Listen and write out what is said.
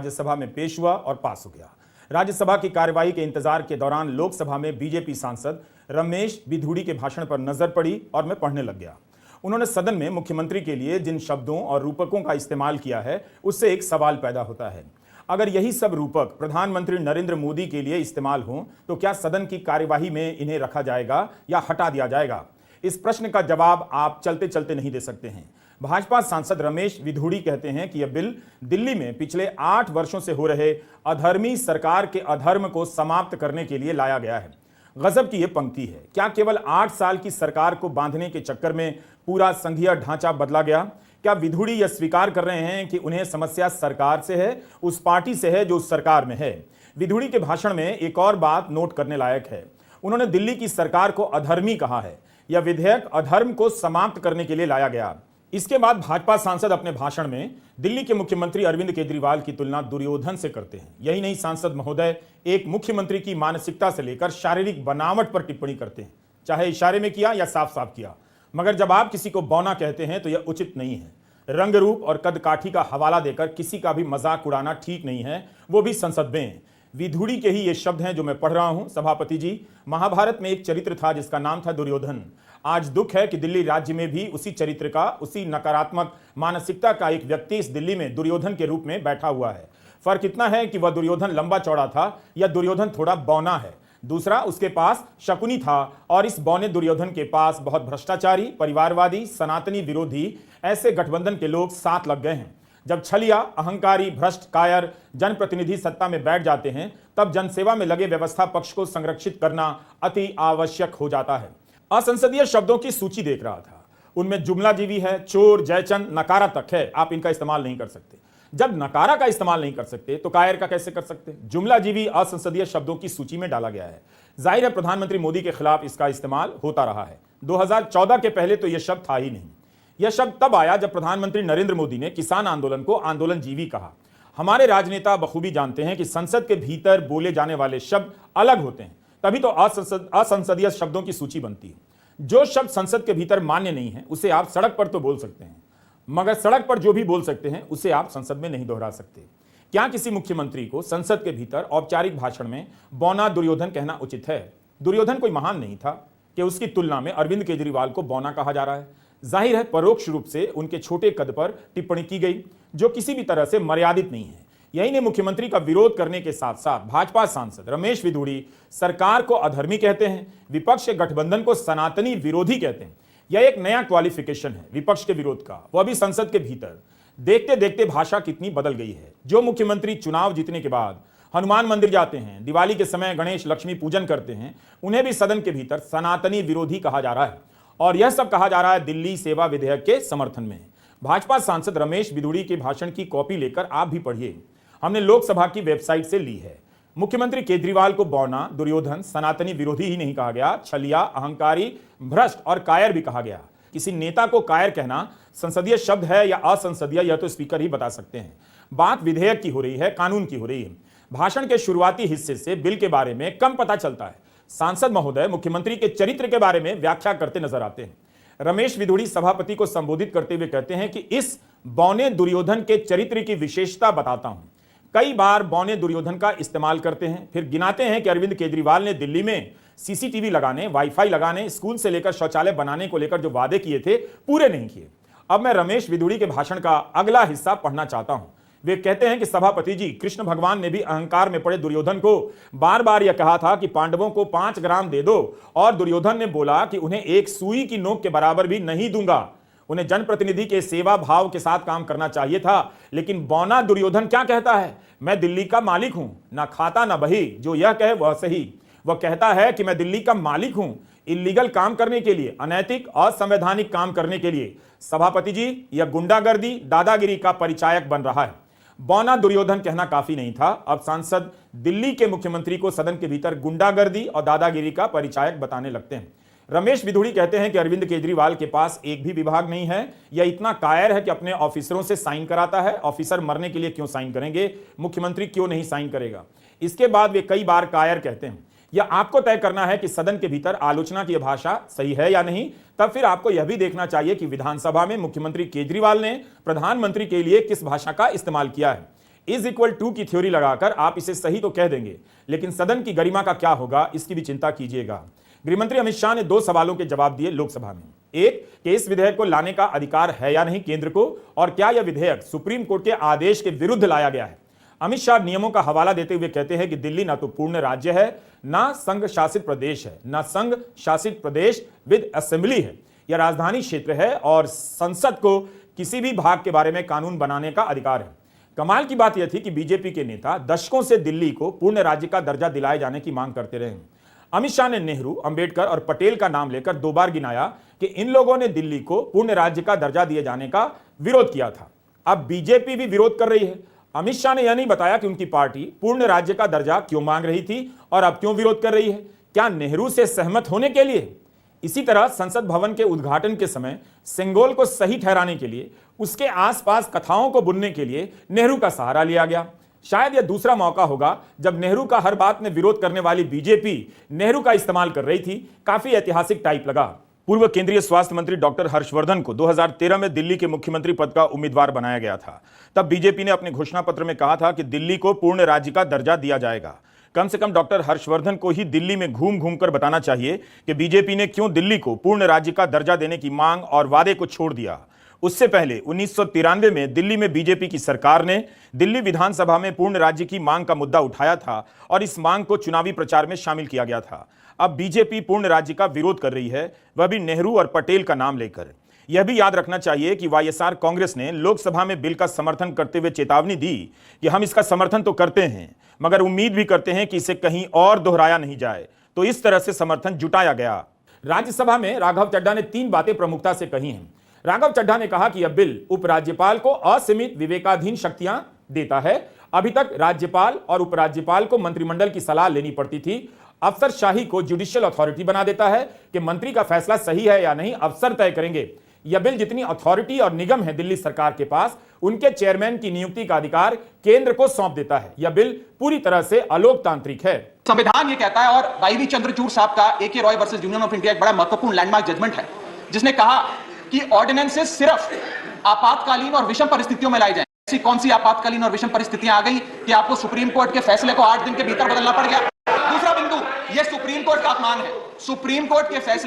राज्यसभा में पेश हुआ और पास हो गया। राज्यसभा की कार्यवाही के इंतजार के दौरान लोकसभा में बीजेपी सांसद रमेश बिधूड़ी के भाषण पर नजर पड़ी और मैं पढ़ने लग गया। उन्होंने सदन में मुख्यमंत्री के लिए जिन शब्दों और रूपकों का इस्तेमाल किया है, उससे एक सवाल पैदा होता है। अगर यही सब रूपक प्रधानमंत्री नरेंद्र मोदी के लिए इस्तेमाल हों तो क्या सदन की कार्यवाही में इन्हें रखा जाएगा या हटा दिया जाएगा? इस प्रश्न का जवाब आप चलते चलते नहीं दे सकते हैं। भाजपा सांसद रमेश बिधूड़ी कहते हैं कि यह बिल दिल्ली में पिछले 8 वर्षों से हो रहे अधर्मी सरकार के अधर्म को समाप्त करने के लिए लाया गया है। गजब की यह पंक्ति है। क्या केवल 8 साल की सरकार को बांधने के चक्कर में पूरा संघीय ढांचा बदला गया? क्या बिधूड़ी यह स्वीकार कर रहे हैं कि उन्हें समस्या सरकार से है, उस पार्टी से है जो उस सरकार में है? बिधूड़ी के भाषण में एक और बात नोट करने लायक है। उन्होंने दिल्ली की सरकार को अधर्मी कहा है। यह विधेयक अधर्म को समाप्त करने के लिए लाया गया। इसके बाद भाजपा सांसद अपने भाषण में दिल्ली के मुख्यमंत्री अरविंद केजरीवाल की तुलना दुर्योधन से करते हैं। यही नहीं, सांसद महोदय एक मुख्यमंत्री की मानसिकता से लेकर शारीरिक बनावट पर टिप्पणी करते हैं, चाहे इशारे में किया या साफ साफ किया। मगर जब आप किसी को बौना कहते हैं तो यह उचित नहीं है। रंग रूप और कदकाठी का हवाला देकर किसी का भी मजाक उड़ाना ठीक नहीं है, वो भी संसद में। विधूड़ी के ही ये शब्द हैं जो मैं पढ़ रहा हूं। सभापति जी, महाभारत में एक चरित्र था जिसका नाम था दुर्योधन। आज दुख है कि दिल्ली राज्य में भी उसी चरित्र का, उसी नकारात्मक मानसिकता का एक व्यक्ति इस दिल्ली में दुर्योधन के रूप में बैठा हुआ है। फर्क इतना है कि वह दुर्योधन लंबा चौड़ा था या दुर्योधन थोड़ा बौना है। दूसरा, उसके पास शकुनी था और इस बौने दुर्योधन के पास बहुत भ्रष्टाचारी, परिवारवादी, सनातनी विरोधी ऐसे गठबंधन के लोग साथ लग गए हैं। जब छलिया, अहंकारी, भ्रष्ट, कायर जनप्रतिनिधि सत्ता में बैठ जाते हैं तब जनसेवा में लगे व्यवस्था पक्ष को संरक्षित करना अति आवश्यक हो जाता है। असंसदीय शब्दों की सूची देख रहा था, उनमें जुमलाजीवी है, चोर, जयचंद, नकारा तक है। आप इनका इस्तेमाल नहीं कर सकते। जब नकारा का इस्तेमाल नहीं कर सकते तो कायर का कैसे कर सकते? जुमलाजीवी असंसदीय शब्दों की सूची में डाला गया है। जाहिर है प्रधानमंत्री मोदी के खिलाफ इसका इस्तेमाल होता रहा है। 2014 के पहले तो यह शब्द था ही नहीं। यह शब्द तब आया जब प्रधानमंत्री नरेंद्र मोदी ने किसान आंदोलन को आंदोलनजीवी कहा। हमारे राजनेता बखूबी जानते हैं कि संसद के भीतर बोले जाने वाले शब्द अलग होते हैं, तभी तो असंसदीय शब्दों की सूची बनती है। जो शब्द संसद के भीतर मान्य नहीं है उसे आप सड़क पर तो बोल सकते हैं, मगर सड़क पर जो भी बोल सकते हैं उसे आप संसद में नहीं दोहरा सकते। क्या किसी मुख्यमंत्री को संसद के भीतर औपचारिक भाषण में बौना दुर्योधन कहना उचित है? दुर्योधन कोई महान नहीं था कि उसकी तुलना में अरविंद केजरीवाल को बौना कहा जा रहा है। जाहिर है परोक्ष रूप से उनके छोटे कद पर टिप्पणी की गई जो किसी भी तरह से मर्यादित नहीं है। यही ने मुख्यमंत्री का विरोध करने के साथ साथ भाजपा सांसद रमेश बिधूड़ी सरकार को अधर्मी कहते हैं, विपक्ष के गठबंधन को सनातनी विरोधी कहते हैं। यह एक नया क्वालिफिकेशन है विपक्ष के विरोध का, वह भी संसद के भीतर। देखते देखते भाषा कितनी बदल गई है। जो मुख्यमंत्री चुनाव जीतने के बाद हनुमान मंदिर जाते हैं, दिवाली के समय गणेश लक्ष्मी पूजन करते हैं, उन्हें भी सदन के भीतर सनातनी विरोधी कहा जा रहा है। और यह सब कहा जा रहा है दिल्ली सेवा विधेयक के समर्थन में। भाजपा सांसद रमेश बिधूड़ी के भाषण की कॉपी लेकर आप भी पढ़िए। हमने लोकसभा की वेबसाइट से ली है। मुख्यमंत्री केजरीवाल को बौना, दुर्योधन, सनातनी विरोधी ही नहीं कहा गया, छलिया, अहंकारी, भ्रष्ट और कायर भी कहा गया। किसी नेता को कायर कहना संसदीय शब्द है या असंसदीय, यह तो स्पीकर ही बता सकते हैं। बात विधेयक की हो रही है, कानून की हो रही है। भाषण के शुरुआती हिस्से से बिल के बारे में कम पता चलता है। सांसद महोदय मुख्यमंत्री के चरित्र के बारे में व्याख्या करते नजर आते हैं। रमेश बिधूड़ी सभापति को संबोधित करते हुए कहते हैं कि इस बौने दुर्योधन के चरित्र की विशेषता बताता हूं। कई बार बौने दुर्योधन का इस्तेमाल करते हैं, फिर गिनाते हैं कि अरविंद केजरीवाल ने दिल्ली में सीसीटीवी लगाने, वाईफाई लगाने, स्कूल से लेकर शौचालय बनाने को लेकर जो वादे किए थे पूरे नहीं किए। अब मैं रमेश बिधूड़ी के भाषण का अगला हिस्सा पढ़ना चाहता हूं। वे कहते हैं कि सभापति जी, कृष्ण भगवान ने भी अहंकार में पड़े दुर्योधन को बार बार यह कहा था कि पांडवों को 5 ग्राम दे दो, और दुर्योधन ने बोला कि उन्हें एक सुई की नोक के बराबर भी नहीं दूंगा। उन्हें जनप्रतिनिधि के सेवा भाव के साथ काम करना चाहिए था। लेकिन बौना दुर्योधन क्या कहता है? मैं दिल्ली का मालिक हूं, ना खाता ना बही, जो यह कहे वह सही। वह कहता है कि मैं दिल्ली का मालिक हूं इलीगल काम करने के लिए, अनैतिक, असंवैधानिक काम करने के लिए। सभापति जी, यह गुंडागर्दी, दादागिरी का परिचायक बन रहा है। बौना दुर्योधन कहना काफी नहीं था, अब सांसद दिल्ली के मुख्यमंत्री को सदन के भीतर गुंडागर्दी और दादागिरी का परिचायक बताने लगते हैं। रमेश बिधूड़ी कहते हैं कि अरविंद केजरीवाल के पास एक भी विभाग नहीं है। यह इतना कायर है कि अपने ऑफिसरों से साइन कराता है। ऑफिसर मरने के लिए क्यों साइन करेंगे? मुख्यमंत्री क्यों नहीं साइन करेगा? इसके बाद वे कई बार कायर कहते हैं। यह आपको तय करना है कि सदन के भीतर आलोचना की भाषा सही है या नहीं। तब फिर आपको यह भी देखना चाहिए कि विधानसभा में मुख्यमंत्री केजरीवाल ने प्रधानमंत्री के लिए किस भाषा का इस्तेमाल किया है। इज इक्वल टू की थ्योरी लगाकर आप इसे सही तो कह देंगे, लेकिन सदन की गरिमा का क्या होगा इसकी भी चिंता कीजिएगा। गृहमंत्री अमित शाह ने 2 सवालों के जवाब दिए लोकसभा में। एक, कि इस विधेयक को लाने का अधिकार है या नहीं केंद्र को, और क्या यह विधेयक सुप्रीम कोर्ट के आदेश के विरुद्ध लाया गया है। अमित शाह नियमों का हवाला देते हुए कहते हैं कि दिल्ली ना तो पूर्ण राज्य है, ना संघ शासित प्रदेश है, ना संघ शासित प्रदेश विद असेंबली है। यह राजधानी क्षेत्र है और संसद को किसी भी भाग के बारे में कानून बनाने का अधिकार है। कमाल की बात यह थी कि बीजेपी के नेता दशकों से दिल्ली को पूर्ण राज्य का दर्जा दिलाए जाने की मांग करते रहे। अमित शाह ने नेहरू, अंबेडकर और पटेल का नाम लेकर 2 बार गिनाया कि इन लोगों ने दिल्ली को पूर्ण राज्य का दर्जा दिए जाने का विरोध किया था। अब बीजेपी भी विरोध कर रही है। अमित शाह ने यह नहीं बताया कि उनकी पार्टी पूर्ण राज्य का दर्जा क्यों मांग रही थी और अब क्यों विरोध कर रही है। क्या नेहरू से सहमत होने के लिए? इसी तरह संसद भवन के उद्घाटन के समय सिंगोल को सही ठहराने के लिए, उसके आसपास कथाओं को बुनने के लिए नेहरू का सहारा लिया गया। शायद यह दूसरा मौका होगा जब नेहरू का हर बात में विरोध करने वाली बीजेपी नेहरू का इस्तेमाल कर रही थी। काफी ऐतिहासिक टाइप लगा। पूर्व केंद्रीय स्वास्थ्य मंत्री डॉक्टर हर्षवर्धन को 2013 में दिल्ली के मुख्यमंत्री पद का उम्मीदवार बनाया गया था। तब बीजेपी ने अपने घोषणा पत्र में कहा था कि दिल्ली को पूर्ण राज्य का दर्जा दिया जाएगा। कम से कम डॉक्टर हर्षवर्धन को ही दिल्ली में घूम घूम कर बताना चाहिए कि बीजेपी ने क्यों दिल्ली को पूर्ण राज्य का दर्जा देने की मांग और वादे को छोड़ दिया। उससे पहले 1993 में दिल्ली में बीजेपी की सरकार ने दिल्ली विधानसभा में पूर्ण राज्य की मांग का मुद्दा उठाया था और इस मांग को चुनावी प्रचार में शामिल किया गया था। अब बीजेपी पूर्ण राज्य का विरोध कर रही है, वह भी नेहरू और पटेल का नाम लेकर। यह भी याद रखना चाहिए कि वाईएसआर कांग्रेस ने लोकसभा में बिल का समर्थन करते हुए चेतावनी दी कि हम इसका समर्थन तो करते हैं, मगर उम्मीद भी करते हैं कि इसे कहीं और दोहराया नहीं जाए। तो इस तरह से समर्थन जुटाया गया। राज्यसभा में राघव चड्ढा ने 3 बातें प्रमुखता से कही हैं। राघव चड्ढा ने कहा कि यह बिल उपराज्यपाल को असीमित विवेकाधीन शक्तियां देता है। अभी तक राज्यपाल और उपराज्यपाल को मंत्रिमंडल की सलाह लेनी पड़ती थी। अफसरशाही को जुडिशियल अथॉरिटी बना देता है कि मंत्री का फैसला सही है या नहीं अफसर तय करेंगे। यह बिल जितनी अथॉरिटी और निगम है दिल्ली सरकार के पास, उनके चेयरमैन की नियुक्ति का अधिकार केंद्र को सौंप देता है। यह बिल पूरी तरह से अलोकतांत्रिक है। संविधान ये कहता है, और वाई वी चंद्रचूड़ साहब का ए के Roy versus union of India एक बड़ा महत्वपूर्ण लैंडमार्क जजमेंट है, जिसने कहा कि ऑर्डिनेंसेस सिर्फ आपातकालीन और विषम परिस्थितियों में लाई जाए। ऐसी कौन सी आपातकालीन और विषम परिस्थितियां आ गई कि आपको सुप्रीम कोर्ट के फैसले को 8 दिन के भीतर बदलना पड़ गया? दूसरा बिंदु, यह सुप्रीम कोर्ट का अपमान है। सुप्रीम कोर्ट के फैसले